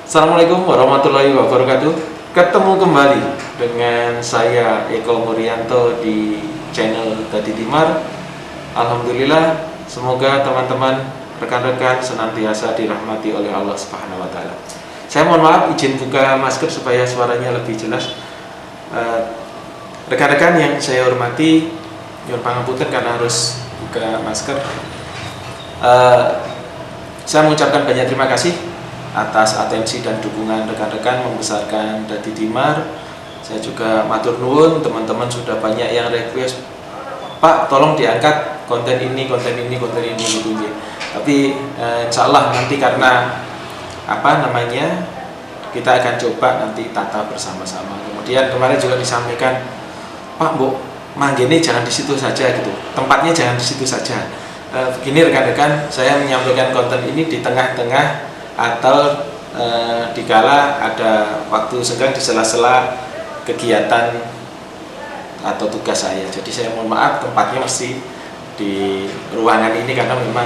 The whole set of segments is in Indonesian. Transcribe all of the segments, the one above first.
Assalamualaikum warahmatullahi wabarakatuh. Ketemu kembali dengan saya Eko Murianto di channel Dadi Timar. Alhamdulillah, semoga teman-teman, rekan-rekan senantiasa dirahmati oleh Allah Subhanahu wa taala. Saya mohon maaf, izin buka masker supaya suaranya lebih jelas. Rekan-rekan yang saya hormati, nyuwun pangapunten karena harus buka masker. Saya mengucapkan banyak terima kasih atas atensi dan dukungan rekan-rekan membesarkan Dadi Timar. Saya juga matur nuwun, teman-teman sudah banyak yang request, Pak tolong diangkat konten ini gitu ya. Tapi insya Allah nanti karena kita akan coba nanti tata bersama-sama. Kemudian kemarin juga disampaikan, Pak manggene jangan di situ saja gitu, tempatnya jangan di situ saja. Begini rekan-rekan, saya menyampaikan konten ini di tengah-tengah atau dikala ada waktu senggang di sela-sela kegiatan atau tugas saya. Jadi saya mohon maaf, tempatnya mesti di ruangan ini karena memang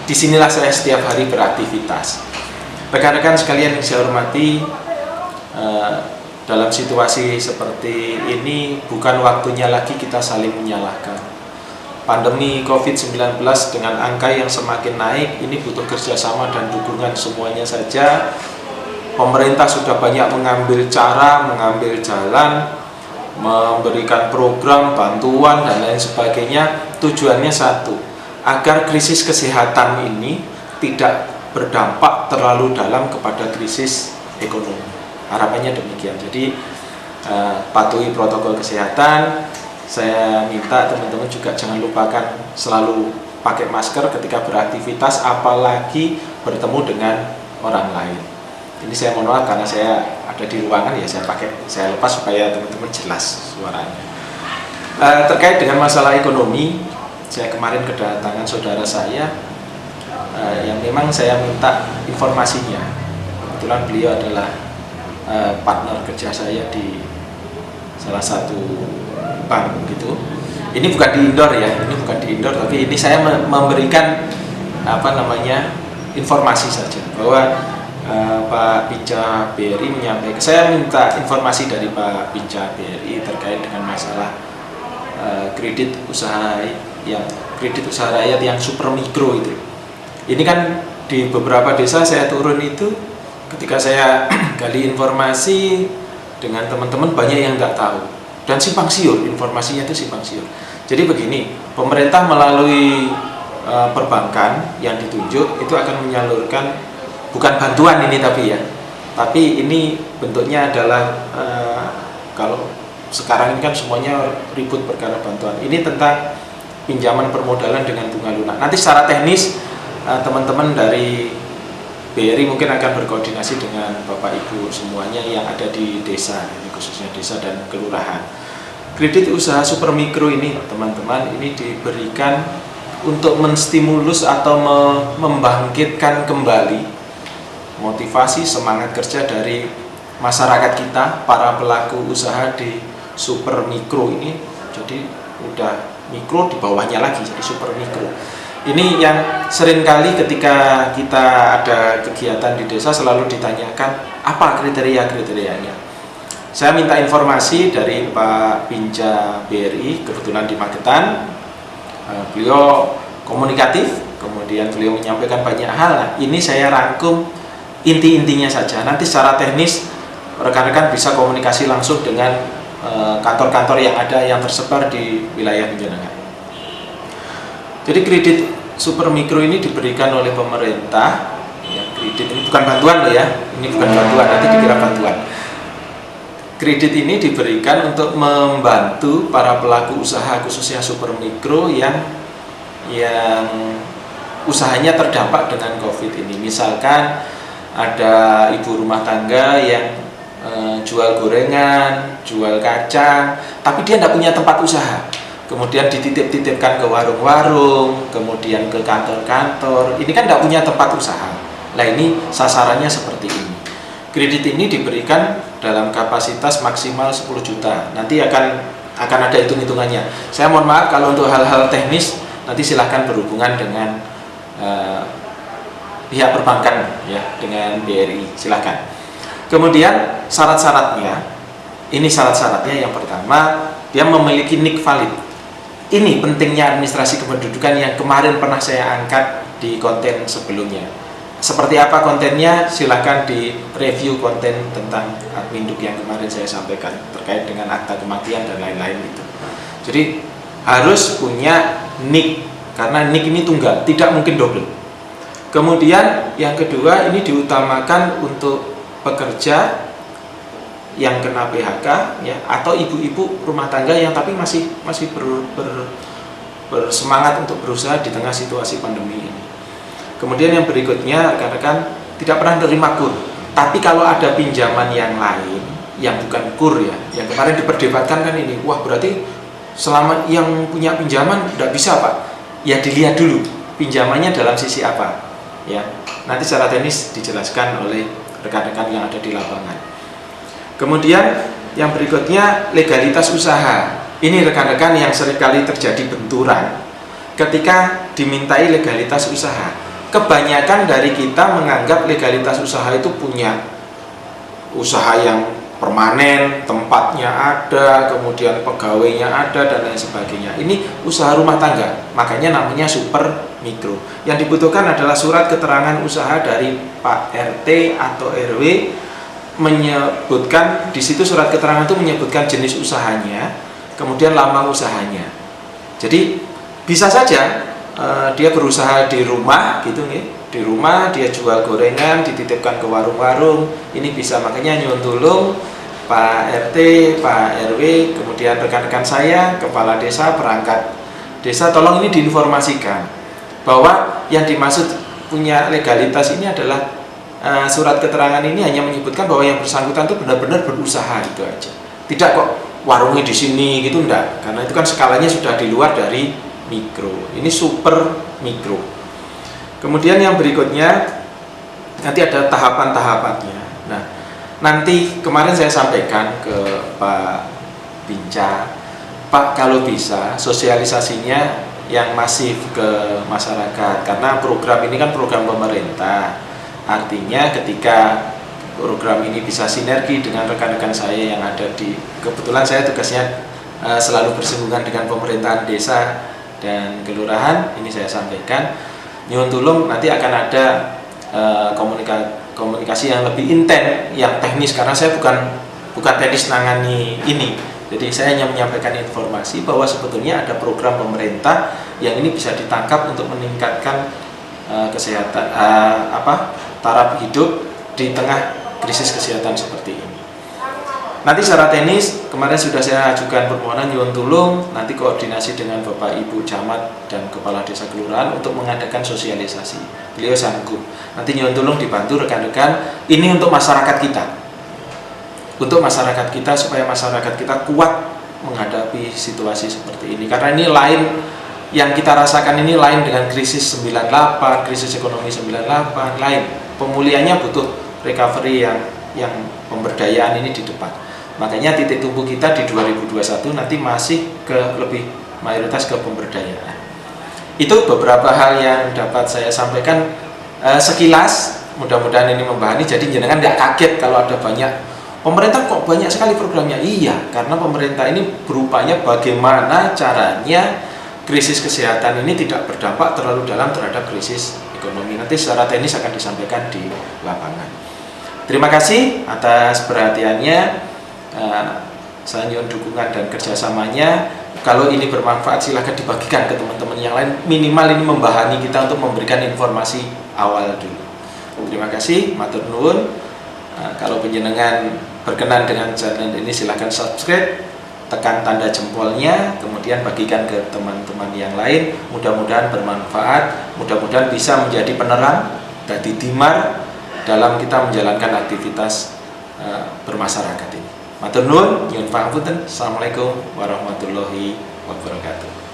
disinilah saya setiap hari beraktivitas. Rekan-rekan sekalian yang saya hormati, dalam situasi seperti ini bukan waktunya lagi kita saling menyalahkan. Pandemi COVID-19 dengan angka yang semakin naik ini butuh kerjasama dan dukungan semuanya saja. Pemerintah sudah banyak mengambil cara, mengambil jalan, memberikan program, bantuan dan lain sebagainya. Tujuannya satu, agar krisis kesehatan ini tidak berdampak terlalu dalam kepada krisis ekonomi. Harapannya demikian. Jadi patuhi protokol kesehatan. Saya minta teman-teman juga jangan lupakan selalu pakai masker ketika beraktivitas, apalagi bertemu dengan orang lain. Ini saya mohon maaf karena saya ada di ruangan ya, saya lepas supaya teman-teman jelas suaranya. Terkait dengan masalah ekonomi, saya kemarin kedatangan saudara saya yang memang saya minta informasinya. Kebetulan beliau adalah partner kerja saya di salah satu bank gitu. Ini bukan di indoor ya, tapi ini saya memberikan informasi saja bahwa Pak Pinca BRI menyampaikan, saya minta informasi dari Pak Pinca BRI terkait dengan masalah kredit usaha rakyat yang super mikro itu. Ini kan di beberapa desa saya turun itu, ketika saya gali informasi dengan teman-teman banyak yang nggak tahu dan simpang siur, informasinya itu simpang siur. Jadi begini, pemerintah melalui perbankan yang ditunjuk itu akan menyalurkan, bukan bantuan ini tapi ini bentuknya adalah kalau sekarang ini kan semuanya ribut perkara bantuan. Ini tentang pinjaman permodalan dengan bunga lunak. Nanti secara teknis teman-teman dari BRI mungkin akan berkoordinasi dengan Bapak Ibu semuanya yang ada di desa, khususnya desa dan kelurahan. Kredit usaha super mikro ini teman-teman, ini diberikan untuk menstimulus atau membangkitkan kembali motivasi semangat kerja dari masyarakat kita, para pelaku usaha di super mikro ini. Jadi udah mikro, di bawahnya lagi jadi super mikro. Ini yang seringkali ketika kita ada kegiatan di desa selalu ditanyakan apa kriteria-kriterianya. Saya minta informasi dari Pak Pinca BRI, kebetulan di Magetan. Beliau komunikatif, kemudian beliau menyampaikan banyak hal. Nah, ini saya rangkum inti-intinya saja. Nanti secara teknis rekan-rekan bisa komunikasi langsung dengan kantor-kantor yang ada yang tersebar di wilayah Panjenengan. Jadi kredit super mikro ini diberikan oleh pemerintah. Ya, kredit ini bukan bantuan loh ya, ini bukan bantuan, nanti dikira bantuan. Kredit ini diberikan untuk membantu para pelaku usaha khususnya super mikro yang usahanya terdampak dengan COVID ini. Misalkan ada ibu rumah tangga yang jual gorengan, jual kacang, tapi dia tidak punya tempat usaha. Kemudian dititip-titipkan ke warung-warung, kemudian ke kantor-kantor. Ini kan tidak punya tempat usaha. Nah, ini sasarannya seperti ini. Kredit ini diberikan dalam kapasitas maksimal 10 juta. Nanti akan ada hitung-hitungannya. Saya mohon maaf kalau untuk hal-hal teknis nanti silahkan berhubungan dengan pihak perbankan ya, dengan BRI. Silahkan. Kemudian syarat-syaratnya, ini syarat-syaratnya yang pertama, dia memiliki NIK valid. Ini pentingnya administrasi kependudukan yang kemarin pernah saya angkat di konten sebelumnya. Seperti apa kontennya? Silahkan di review konten tentang Adminduk yang kemarin saya sampaikan terkait dengan akta kematian dan lain-lain itu. Jadi harus punya NIK, karena NIK ini tunggal, tidak mungkin double. Kemudian yang kedua, ini diutamakan untuk pekerja yang kena PHK ya, atau ibu-ibu rumah tangga yang tapi masih bersemangat untuk berusaha di tengah situasi pandemi ini. Kemudian yang berikutnya, rekan-rekan tidak pernah menerima kur. Tapi kalau ada pinjaman yang lain yang bukan kur ya, yang kemarin diperdebatkan kan ini, wah berarti selama yang punya pinjaman tidak bisa Pak. Ya dilihat dulu pinjamannya dalam sisi apa ya. Nanti secara teknis dijelaskan oleh rekan-rekan yang ada di lapangan. Kemudian yang berikutnya, legalitas usaha. Ini rekan-rekan yang seringkali terjadi benturan ketika dimintai legalitas usaha. Kebanyakan dari kita menganggap legalitas usaha itu punya usaha yang permanen, tempatnya ada, kemudian pegawainya ada dan lain sebagainya. Ini usaha rumah tangga, makanya namanya super mikro. Yang dibutuhkan adalah surat keterangan usaha dari Pak RT atau RW, menyebutkan di situ, surat keterangan itu menyebutkan jenis usahanya, kemudian lama usahanya. Jadi bisa saja dia berusaha di rumah gitu nih, di rumah dia jual gorengan, dititipkan ke warung-warung. Ini bisa, makanya nyuwun tulung Pak RT, Pak RW, kemudian rekan-rekan saya, kepala desa, perangkat desa, tolong ini diinformasikan bahwa yang dimaksud punya legalitas ini adalah surat keterangan ini hanya menyebutkan bahwa yang bersangkutan itu benar-benar berusaha, itu aja. Tidak kok warungnya di sini gitu, enggak, karena itu kan skalanya sudah di luar dari mikro. Ini super mikro. Kemudian yang berikutnya nanti ada tahapan-tahapannya. Nah, nanti kemarin saya sampaikan ke Pak Binca, Pak kalau bisa sosialisasinya yang masif ke masyarakat, karena program ini kan program pemerintah. Artinya ketika program ini bisa sinergi dengan rekan-rekan saya yang ada di, kebetulan saya tugasnya selalu bersinggungan dengan pemerintahan desa dan kelurahan, ini saya sampaikan, nyuwun tulung nanti akan ada komunikasi yang lebih intens, yang teknis, karena saya bukan teknis nangani ini. Jadi saya hanya menyampaikan informasi bahwa sebetulnya ada program pemerintah yang ini bisa ditangkap untuk meningkatkan kesehatan taraf hidup di tengah krisis kesehatan seperti ini. Nanti secara teknis kemarin sudah saya ajukan permohonan nyuwun tulung nanti koordinasi dengan Bapak Ibu Camat dan Kepala Desa Kelurahan untuk mengadakan sosialisasi. Beliau sanggup. Nanti nyuwun tulung dibantu rekan-rekan, ini untuk masyarakat kita. Untuk masyarakat kita, supaya masyarakat kita kuat menghadapi situasi seperti ini. Karena ini lain, yang kita rasakan ini lain dengan krisis 98, krisis ekonomi 98, lain. Pemulihannya butuh recovery yang pemberdayaan ini di depan. Makanya titik tumpu kita di 2021 nanti masih ke lebih mayoritas ke pemberdayaan. Itu beberapa hal yang dapat saya sampaikan sekilas. Mudah-mudahan ini membahani, jadi jenengan nggak kaget kalau ada banyak pemerintah kok banyak sekali programnya. Iya, karena pemerintah ini berupaya bagaimana caranya krisis kesehatan ini tidak berdampak terlalu dalam terhadap krisis ekonomi. Nanti secara teknis akan disampaikan di lapangan. Terima kasih atas perhatiannya. Saya nyuwun dukungan dan kerjasamanya. Kalau ini bermanfaat silahkan dibagikan ke teman-teman yang lain. Minimal ini membahani kita untuk memberikan informasi awal dulu. Terima kasih, matur nuwun. Kalau penjenengan berkenan dengan channel ini silahkan subscribe, tekan tanda jempolnya, kemudian bagikan ke teman-teman yang lain. Mudah-mudahan bermanfaat, mudah-mudahan bisa menjadi penerang dan dimar dalam kita menjalankan aktivitas bermasyarakat ini. Matur nuwun, nyuwun pangapunten. Assalamualaikum warahmatullahi wabarakatuh.